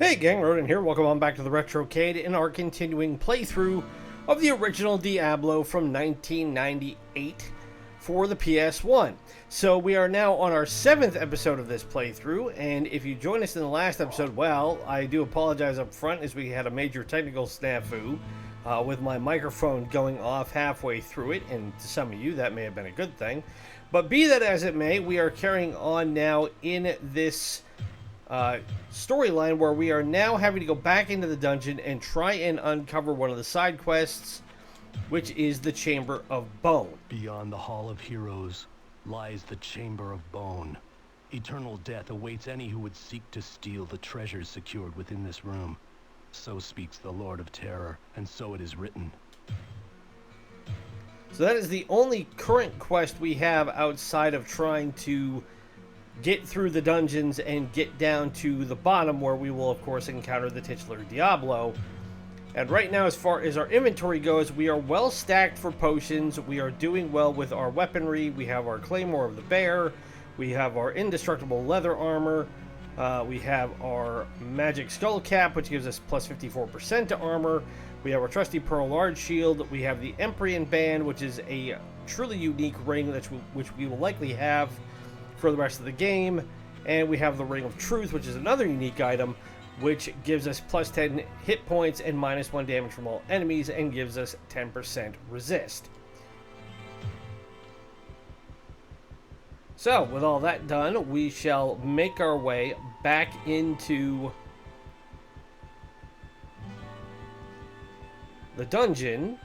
Hey gang, Rodin here. Welcome on back to the Retrocade in our continuing playthrough of the original Diablo from 1998 for the PS1. So we are now on our 7th episode of this playthrough, and if you joined us in the last episode, well, I do apologize up front as we had a major technical snafu with my microphone going off halfway through it, and to some of you that may have been a good thing. But be that as it may, we are carrying on now in this storyline where we are now having to go back into the dungeon and try and uncover one of the side quests, which is the Chamber of Bone. Beyond the Hall of Heroes lies the Chamber of Bone. Eternal death awaits any who would seek to steal the treasures secured within this room. So speaks the Lord of Terror, and so it is written. So that is the only current quest we have outside of trying to get through the dungeons and get down to the bottom, where we will of course encounter the titular Diablo. And right now, as far as our inventory goes, we are well stacked for potions. We are doing well with our weaponry. We have our Claymore of the Bear, we have our indestructible leather armor, we have our magic skull cap, which gives us plus 54% to armor. We have our trusty pearl large shield. We have the Emprian band, which is a truly unique ring which we will likely have for the rest of the game. And we have the Ring of Truth, which is another unique item, which gives us plus 10 hit points and minus 1 damage from all enemies, and gives us 10% resist. So with all that done, we shall make our way back into the dungeon.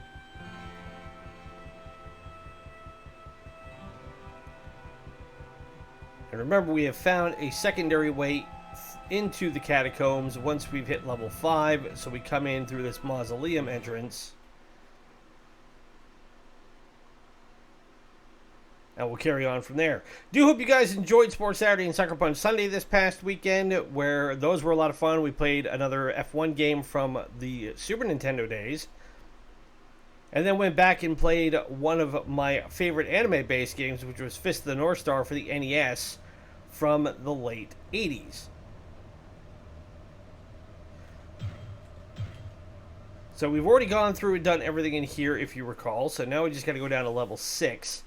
And remember, we have found a secondary way into the catacombs once we've hit level 5, so we come in through this mausoleum entrance. And we'll carry on from there. Do hope you guys enjoyed Sports Saturday and Suckerpunch Sunday this past weekend, where those were a lot of fun. We played another F1 game from the Super Nintendo days. And then went back and played one of my favorite anime-based games, which was Fist of the North Star for the NES from the late 80s. So we've already gone through and done everything in here, if you recall. So now we just got to go down to level 6.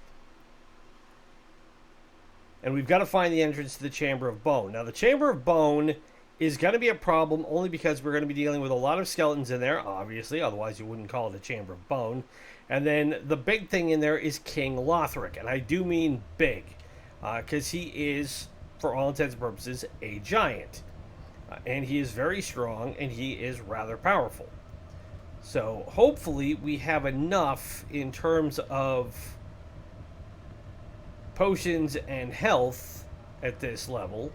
And we've got to find the entrance to the Chamber of Bone. Now, the Chamber of Bone is going to be a problem only because we're going to be dealing with a lot of skeletons in there, obviously. Otherwise, you wouldn't call it a Chamber of Bone. And then the big thing in there is King Lothric. And I do mean big, because he is, for all intents and purposes, a giant. And he is very strong, and he is rather powerful. So hopefully we have enough in terms of potions and health at this level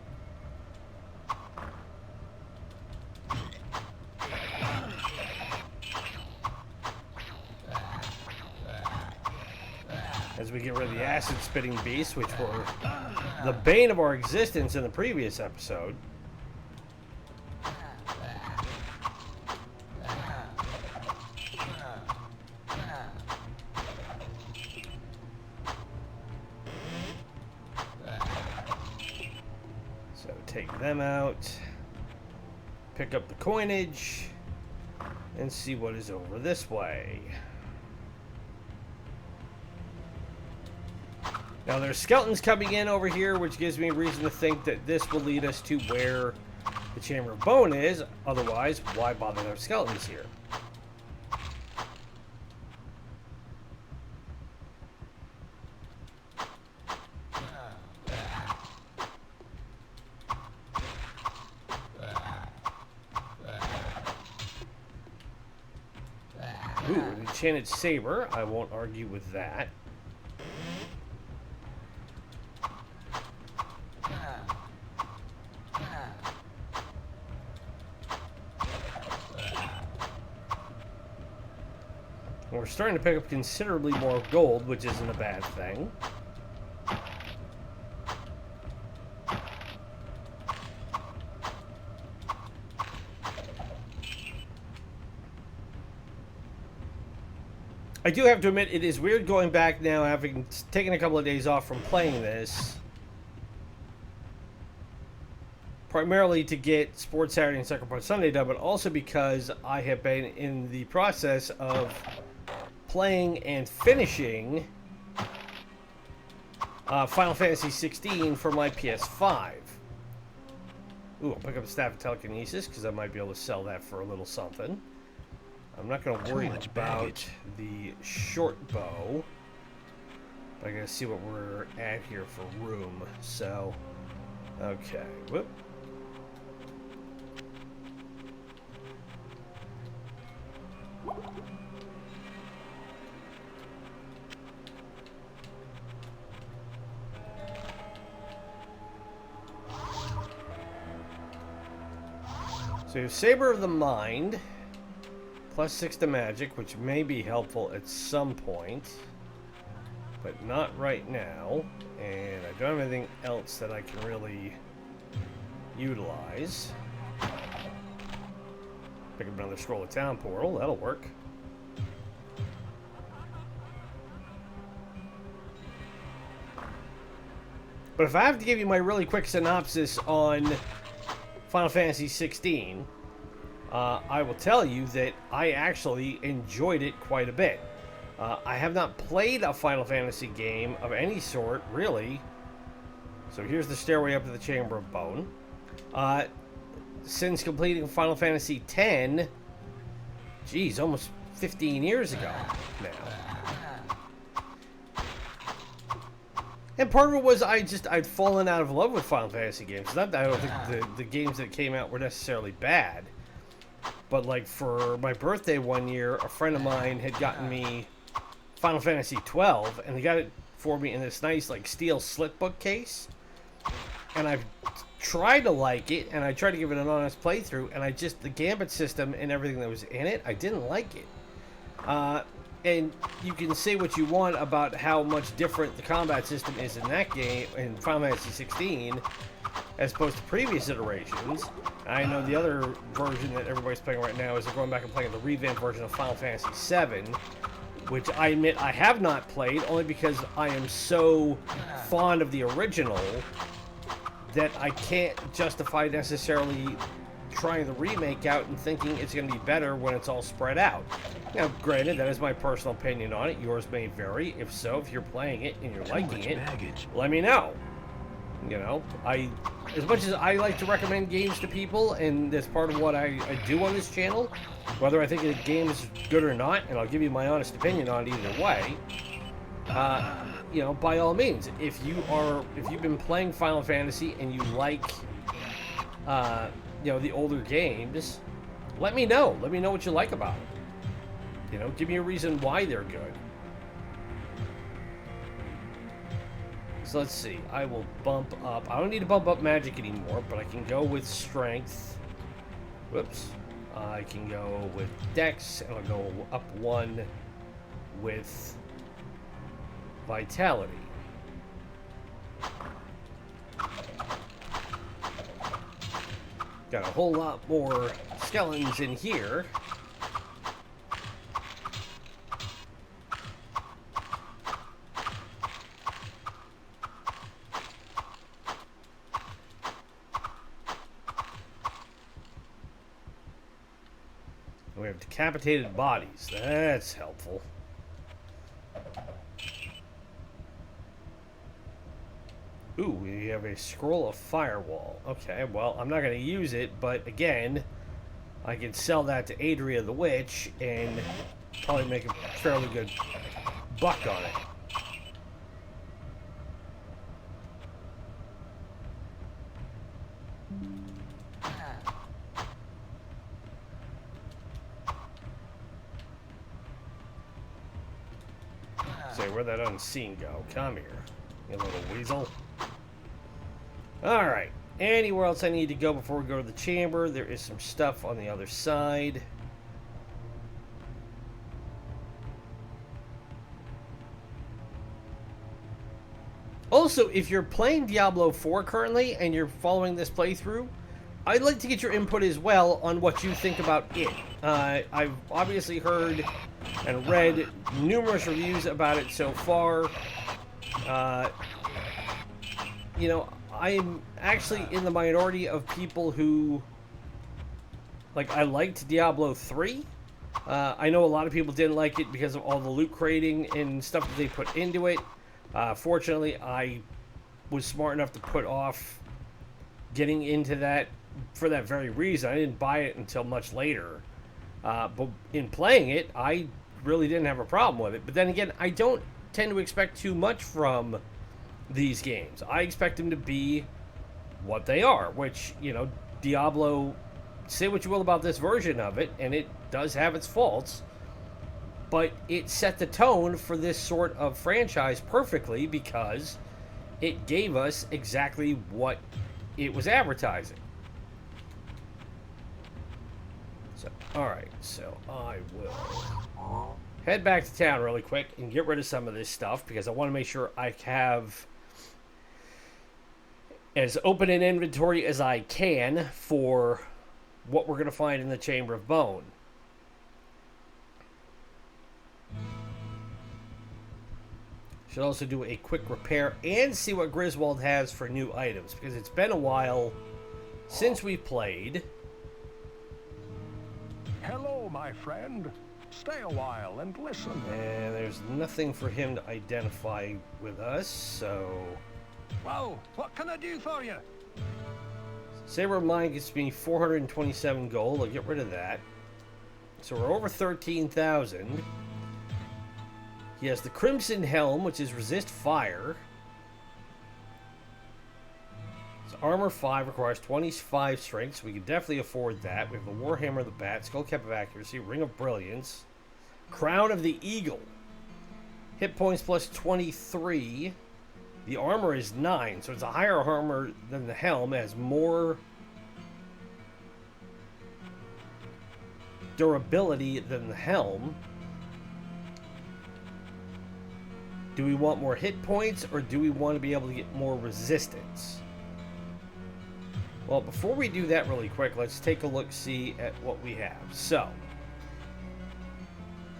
as we get rid of the acid spitting beasts, which were the bane of our existence in the previous episode. Take them out, pick up the coinage, and see what is over this way. Now there's skeletons coming in over here, which gives me reason to think that this will lead us to where the Chamber of Bone is. Otherwise, why bother to have skeletons here? Ooh, an enchanted saber. I won't argue with that. We're starting to pick up considerably more gold, which isn't a bad thing. I do have to admit, it is weird going back now, having taken a couple of days off from playing this. primarily to get Sports Saturday and Suckerpunch Sunday done, but also because I have been in the process of playing and finishing Final Fantasy 16 for my PS5. Ooh, I'll pick up a Staff of Telekinesis because I might be able to sell that for a little something. I'm not going to worry about the short bow. But I got to see what we're at here for room. So, okay. Whoop. So you have Saber of the Mind, +6 to magic, which may be helpful at some point, but not right now. And I don't have anything else that I can really utilize. Pick up another Scroll of Town Portal, that'll work. But if I have to give you my really quick synopsis on Final Fantasy 16, I will tell you that I actually enjoyed it quite a bit. I have not played a Final Fantasy game of any sort, really. So here's the stairway up to the Chamber of Bone. Since completing Final Fantasy X, geez, almost 15 years ago now. And part of it was I'd fallen out of love with Final Fantasy games. Not that I don't think the games that came out were necessarily bad. But like for my birthday one year, a friend of mine had gotten me Final Fantasy 12, and they got it for me in this nice like steel slipbook case. And I've tried to like it, and I tried to give it an honest playthrough, and the gambit system and everything that was in it, I didn't like it. And you can say what you want about how much different the combat system is in that game, in Final Fantasy 16, as opposed to previous iterations. I know the other version that everybody's playing right now is they're going back and playing the revamped version of Final Fantasy 7, which I admit I have not played, only because I am so fond of the original that I can't justify necessarily trying the remake out and thinking it's going to be better when it's all spread out. Now, granted, that is my personal opinion on it. Yours may vary. If so, if you're playing it and you're liking it, let me know. You know, as much as I like to recommend games to people, and that's part of what I do on this channel, whether I think a game is good or not, and I'll give you my honest opinion on it either way, you know, by all means, if you've been playing Final Fantasy and you like, you know, the older games, let me know. Let me know what you like about it. You know, give me a reason why they're good. So let's see. I will bump up. I don't need to bump up magic anymore, but I can go with strength. Whoops. I can go with dex, and I'll go up 1 with vitality. Got a whole lot more skeletons in here. We have decapitated bodies. That's helpful. Ooh, we have a scroll of firewall. Okay, well, I'm not going to use it, but again, I can sell that to Adria the Witch and probably make a fairly good buck on it. Say, where'd that unseen go? Come here, you little weasel. Alright, anywhere else I need to go before we go to the chamber? There is some stuff on the other side. Also, if you're playing Diablo 4 currently and you're following this playthrough, I'd like to get your input as well on what you think about it. I've obviously heard and read numerous reviews about it so far. You know, I am actually in the minority of people who, like, I liked Diablo 3. I know a lot of people didn't like it because of all the loot crating and stuff that they put into it. Fortunately, I was smart enough to put off getting into that for that very reason. I didn't buy it until much later. But in playing it, I really didn't have a problem with it. But then again, I don't tend to expect too much from these games. I expect them to be what they are, which, you know, Diablo, say what you will about this version of it, and it does have its faults, but it set the tone for this sort of franchise perfectly because it gave us exactly what it was advertising. So, alright, so I will head back to town really quick and get rid of some of this stuff because I want to make sure I have as open an inventory as I can for what we're going to find in the Chamber of Bone. Should also do a quick repair and see what Griswold has for new items, because it's been a while since we played. Hello, my friend. Stay a while and listen. And there's nothing for him to identify with us, so... Well, what can I do for you? Saber of Mine gets me 427 gold. I'll get rid of that. So we're over 13,000. He has the Crimson Helm, which is resist fire. So armor 5 requires 25 strength, so we can definitely afford that. We have the Warhammer, the Bat, Skull Cap of Accuracy, Ring of Brilliance, Crown of the Eagle. Hit points plus 23. The armor is 9, so it's a higher armor than the helm. It has more durability than the helm. Do we want more hit points, or do we want to be able to get more resistance? Well, before we do that really quick, let's take a look-see at what we have. So,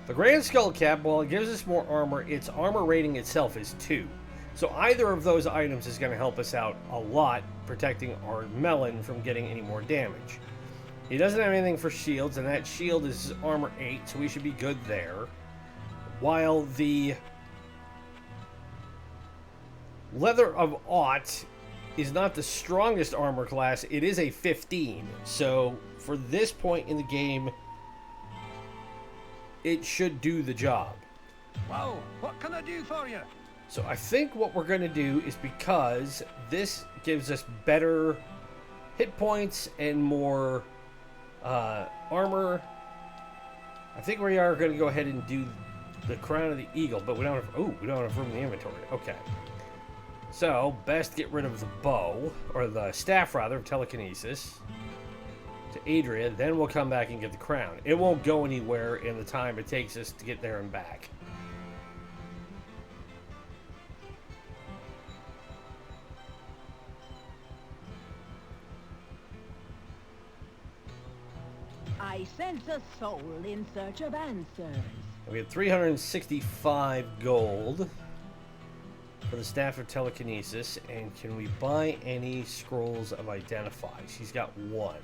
the Grand Skull Cap, while it gives us more armor, its armor rating itself is 2. So either of those items is going to help us out a lot, protecting our melon from getting any more damage. He doesn't have anything for shields, and that shield is armor 8, so we should be good there. While the Leather of Aught is not the strongest armor class, it is a 15. So for this point in the game, it should do the job. Well, what can I do for you? So I think what we're going to do is, because this gives us better hit points and more armor, I think we are going to go ahead and do the Crown of the Eagle, but we don't have, we don't have room in the inventory. Okay. So, best get rid of the bow, or the staff rather, of telekinesis to Adria, then we'll come back and get the crown. It won't go anywhere in the time it takes us to get there and back. I sense a soul in search of answers. We have 365 gold for the Staff of Telekinesis, and can we buy any Scrolls of Identify? She's got 1.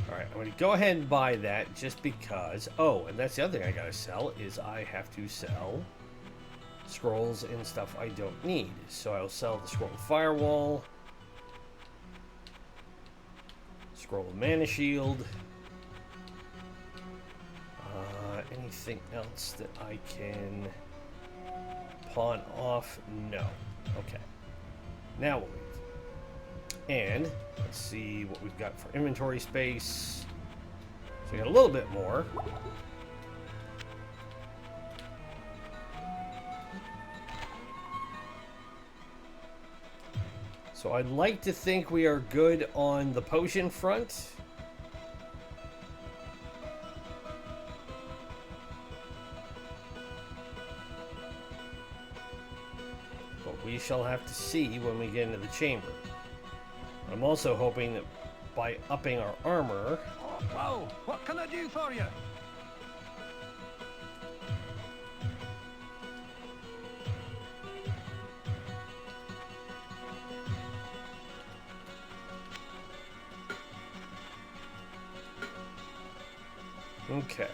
Alright, I'm going to go ahead and buy that just because... Oh, and that's the other thing I gotta sell, is I have to sell scrolls and stuff I don't need. So I'll sell the Scroll of Firewall, Scroll of Mana Shield, anything else that I can pawn off? No. Okay. Now we'll leave. And let's see what we've got for inventory space. So we got a little bit more. So I'd like to think we are good on the potion front. We shall have to see when we get into the chamber. I'm also hoping that by upping our armor... Well, what can I do for you? Okay.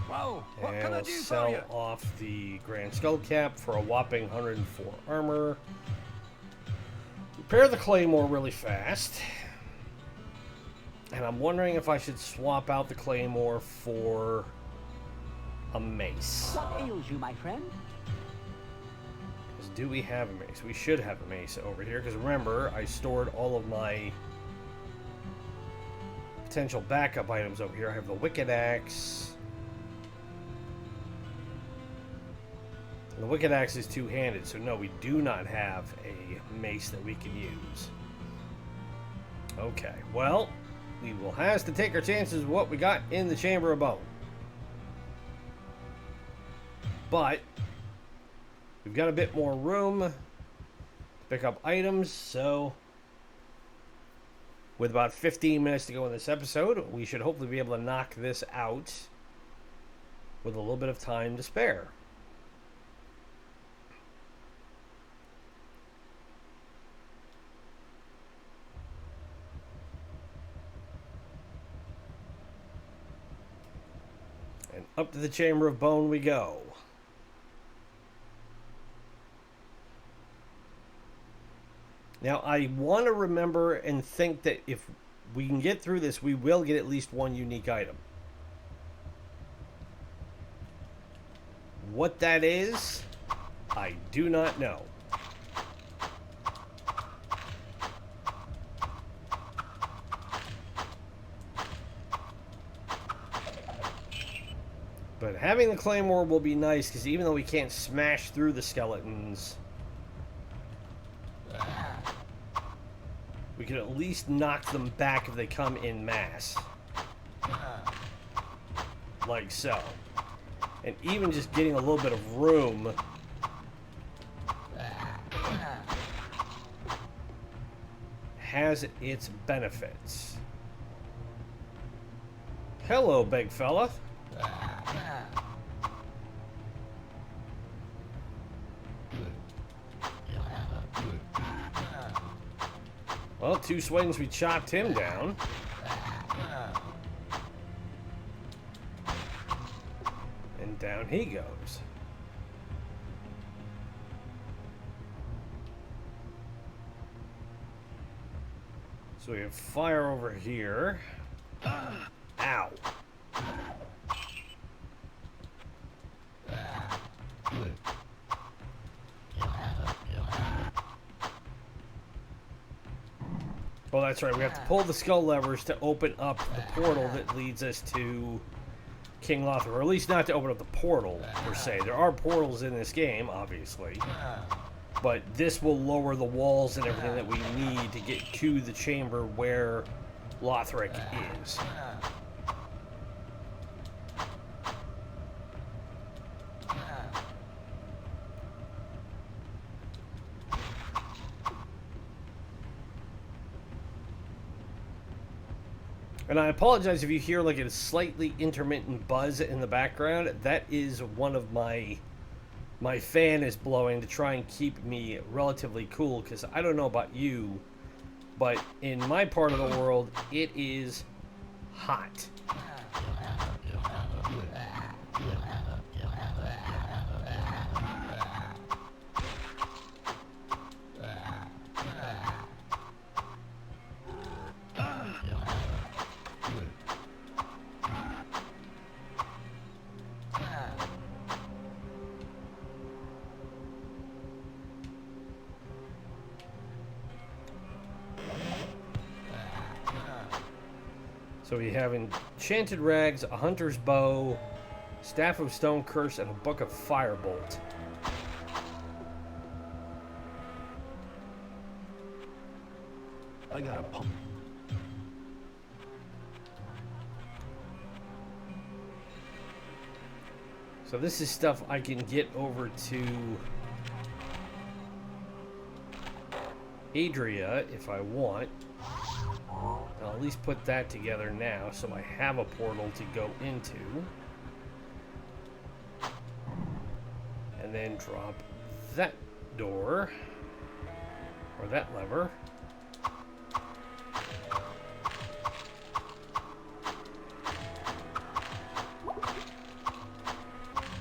Well, what And can I we'll do for sell you? off the Grand Skull Cap for a whopping 104 armor. Repair the Claymore really fast. And I'm wondering if I should swap out the Claymore for a mace. What ails you, my friend? 'Cause do we have a mace? We should have a mace over here, because remember, I stored all of my potential backup items over here. I have the Wicked Axe. And the Wicked Axe is two-handed, so no, we do not have a mace that we can use. Okay, well, we will have to take our chances with what we got in the Chamber of Bone. But we've got a bit more room to pick up items, so with about 15 minutes to go in this episode, we should hopefully be able to knock this out with a little bit of time to spare. And up to the Chamber of Bone we go. Now, I want to remember and think that if we can get through this, we will get at least one unique item. What that is, I do not know. But having the Claymore will be nice, because even though we can't smash through the skeletons, we can at least knock them back if they come in mass. Like so. And even just getting a little bit of room has its benefits. Hello, big fella. Well, two swings, we chopped him down. And down he goes. So we have fire over here. Ow. Oh, that's right. We have to pull the skull levers to open up the portal that leads us to King Lothar. Or at least not to open up the portal, per se. There are portals in this game, obviously. But this will lower the walls and everything that we need to get to the chamber where Lothric is. And I apologize if you hear like a slightly intermittent buzz in the background. That is one of my fan is blowing to try and keep me relatively cool, because I don't know about you, but in my part of the world, it is hot. So we have enchanted rags, a hunter's bow, staff of stone curse, and a book of firebolt. I got a pump. So this is stuff I can get over to Adria if I want. I'll at least put that together now so I have a portal to go into. And then drop that door, or that lever.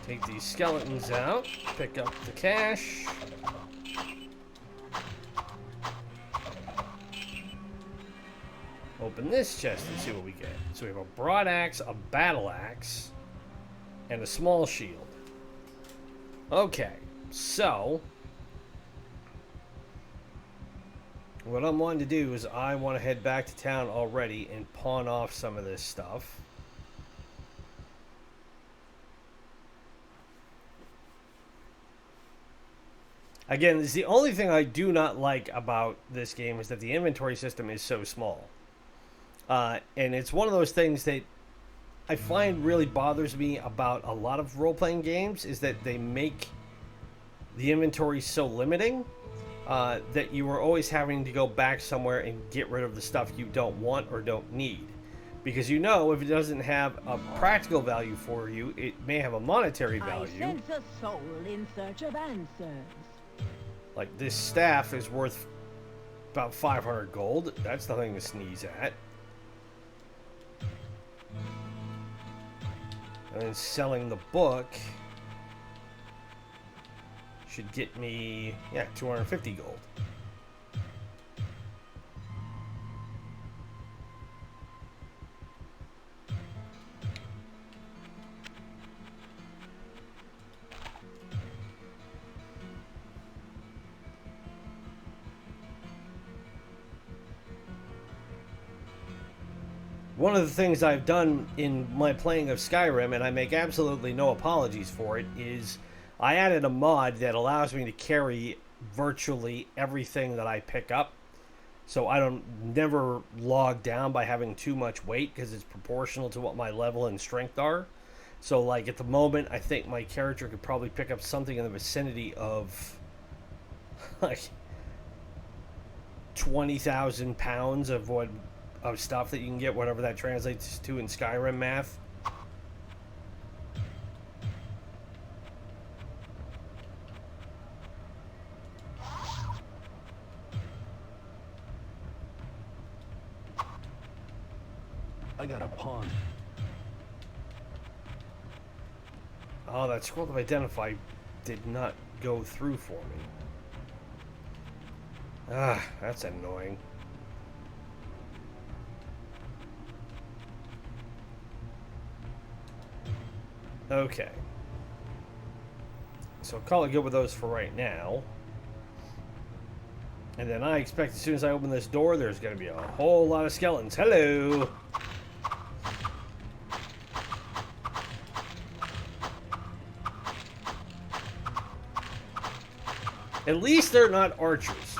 Take these skeletons out, pick up the cash. Open this chest and see what we get. So we have a broad axe, a battle axe, and a small shield. Okay, so what I'm wanting to do is I want to head back to town already and pawn off some of this stuff. Again, this is the only thing I do not like about this game is that the inventory system is so small. And it's one of those things that I find really bothers me about a lot of role-playing games is that they make the inventory so limiting that you are always having to go back somewhere and get rid of the stuff you don't want or don't need. Because you know if it doesn't have a practical value for you, it may have a monetary value. I sense a soul in search of answers. Like this staff is worth about 500 gold. That's nothing to sneeze at. And then selling the book should get me, 250 gold. One of the things I've done in my playing of Skyrim, and I make absolutely no apologies for it, is I added a mod that allows me to carry virtually everything that I pick up. So I don't never log down by having too much weight because it's proportional to what my level and strength are. So like at the moment, I think my character could probably pick up something in the vicinity of like 20,000 pounds of stuff that you can get, whatever that translates to in Skyrim math. I got a pawn. Oh, that scroll of identify did not go through for me. Ah, that's annoying. Okay. So call it good with those for right now. And then I expect as soon as I open this door, there's going to be a whole lot of skeletons. Hello! At least they're not archers.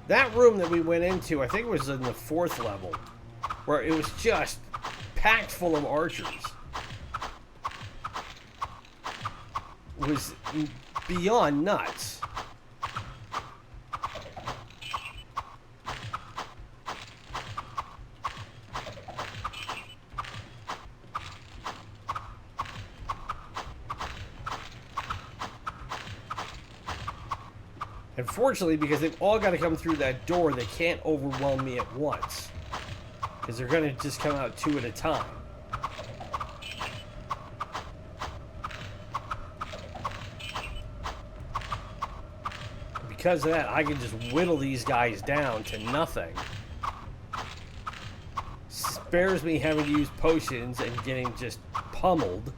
That room that we went into, I think it was in the 4th level, where it was just packed full of archers. Was beyond nuts. Unfortunately, because they've all got to come through that door, they can't overwhelm me at once. Because they're going to just come out 2 at a time. Because of that, I can just whittle these guys down to nothing. Spares me having to use potions and getting just pummeled.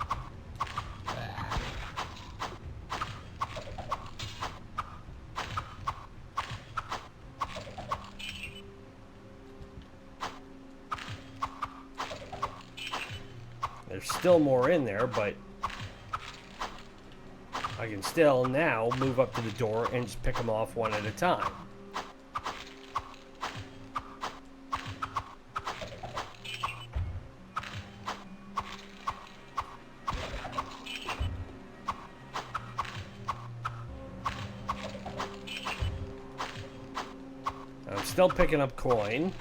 There's still more in there, but I can still now move up to the door and just pick them off one at a time. I'm still picking up coin,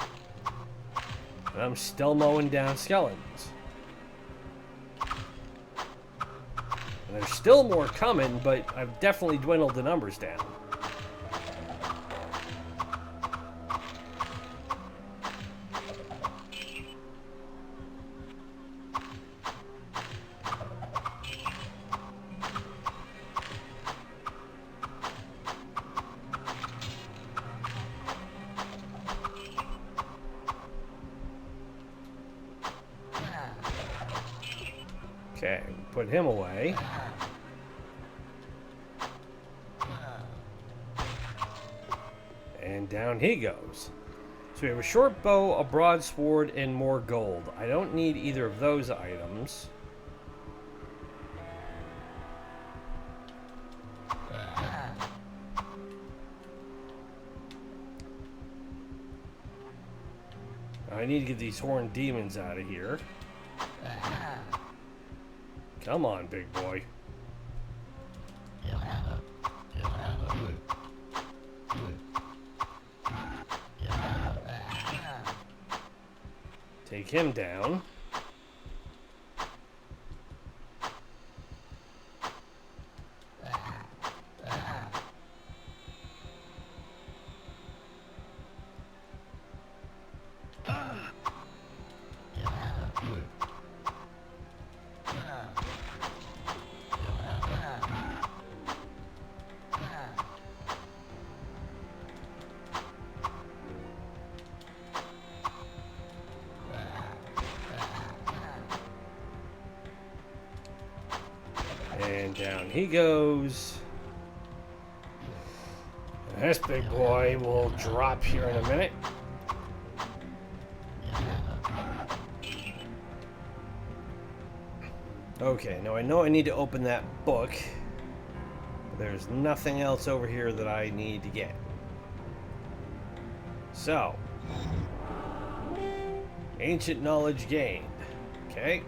and I'm still mowing down skeletons. And there's still more coming, but I've definitely dwindled the numbers down. Okay, put him away. And down he goes. So we have a short bow, a broadsword, and more gold. I don't need either of those items. I need to get these horned demons out of here. Come on, big boy. Take him down. And down he goes. This big boy will drop here in a minute. Okay, now I know I need to open that book. But there's nothing else over here that I need to get. So, ancient knowledge gained. Okay.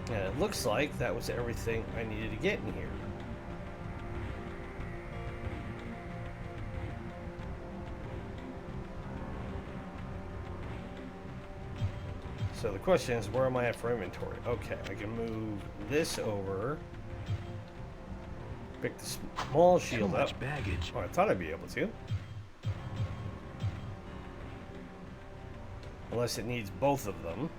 And it looks like that was everything I needed to get in here. So the question is, where am I at for inventory? Okay, I can move this over. Pick the small shield Too up. much baggage. Oh, I thought I'd be able to. Unless it needs both of them.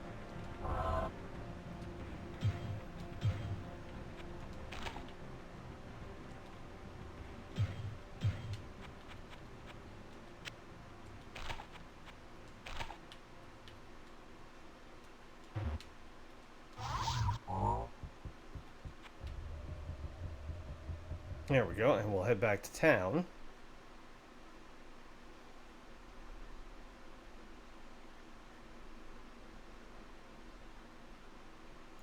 There we go, and we'll head back to town.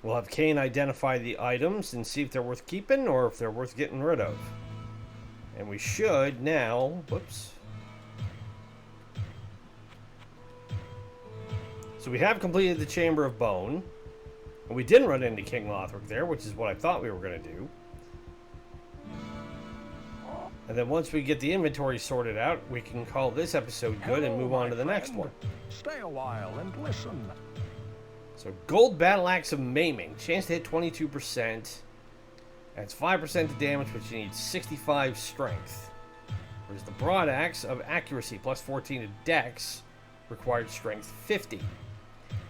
We'll have Kane identify the items and see if they're worth keeping or if they're worth getting rid of. And we should now... Whoops. So we have completed the Chamber of Bone. And we didn't run into King Lothric there, which is what I thought we were going to do. And then once we get the inventory sorted out, we can call this episode good and move on to the next one. Stay a while and listen. So Gold Battle Axe of Maiming. Chance to hit 22%. Adds 5% to damage, but you need 65 strength. Whereas the Broad Axe of Accuracy, plus 14 to Dex, required strength 50.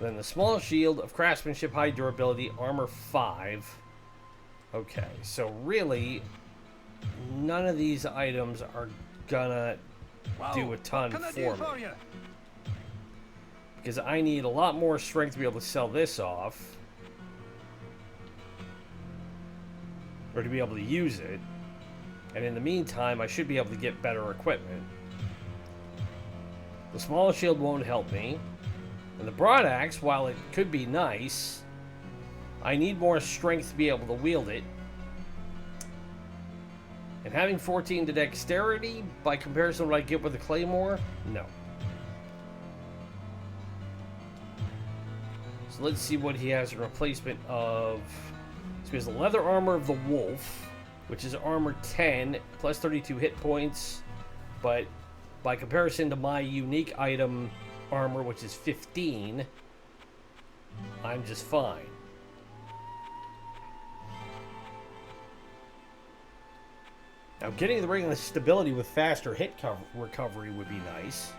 Then the Small Shield of Craftsmanship, High Durability, Armor 5. Okay, so really... none of these items are gonna do a ton for me. Because I need a lot more strength to be able to sell this off. Or to be able to use it. And in the meantime, I should be able to get better equipment. The small shield won't help me. And the broad axe, while it could be nice, I need more strength to be able to wield it. And having 14 to dexterity, by comparison to what I get with the claymore, no. So let's see what he has in replacement of... So he has the leather armor of the wolf, which is armor 10, plus 32 hit points. But by comparison to my unique item armor, which is 15, I'm just fine. Now, getting the ring of stability with faster hit recovery would be nice.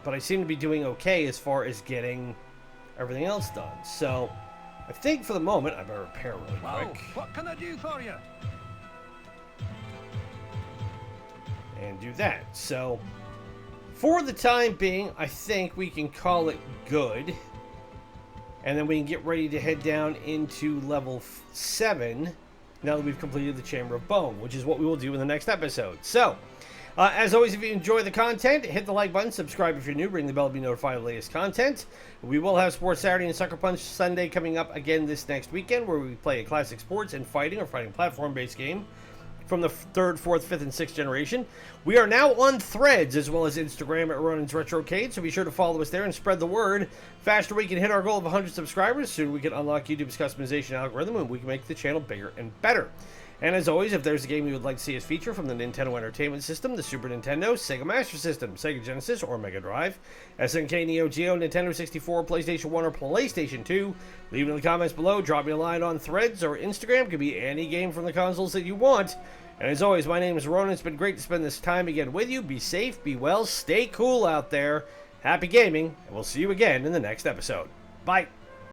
But I seem to be doing okay as far as getting everything else done. So, I think for the moment, I better repair really Well, quick. what can I do for you? And do that. So, for the time being, I think we can call it good. And then we can get ready to head down into level 7 now that we've completed the Chamber of Bone, which is what we will do in the next episode. So, as always, if you enjoy the content, hit the like button, subscribe if you're new, ring the bell to be notified of the latest content. We will have Sports Saturday and Suckerpunch Sunday coming up again this next weekend, where we play a classic sports and fighting or fighting platform-based game from the 3rd, 4th, 5th, and 6th generation. We are now on Threads, as well as Instagram at Ronan's Retrocade, so be sure to follow us there and spread the word. Faster we can hit our goal of 100 subscribers, soon we can unlock YouTube's customization algorithm, and we can make the channel bigger and better. And as always, if there's a game you would like to see us feature from the Nintendo Entertainment System, the Super Nintendo, Sega Master System, Sega Genesis, or Mega Drive, SNK, Neo-Geo, Nintendo 64, PlayStation 1, or PlayStation 2, leave it in the comments below, drop me a line on Threads or Instagram. Could be any game from the consoles that you want. And as always, my name is Ronan. It's been great to spend this time again with you. Be safe, be well, stay cool out there. Happy gaming, and we'll see you again in the next episode. Bye.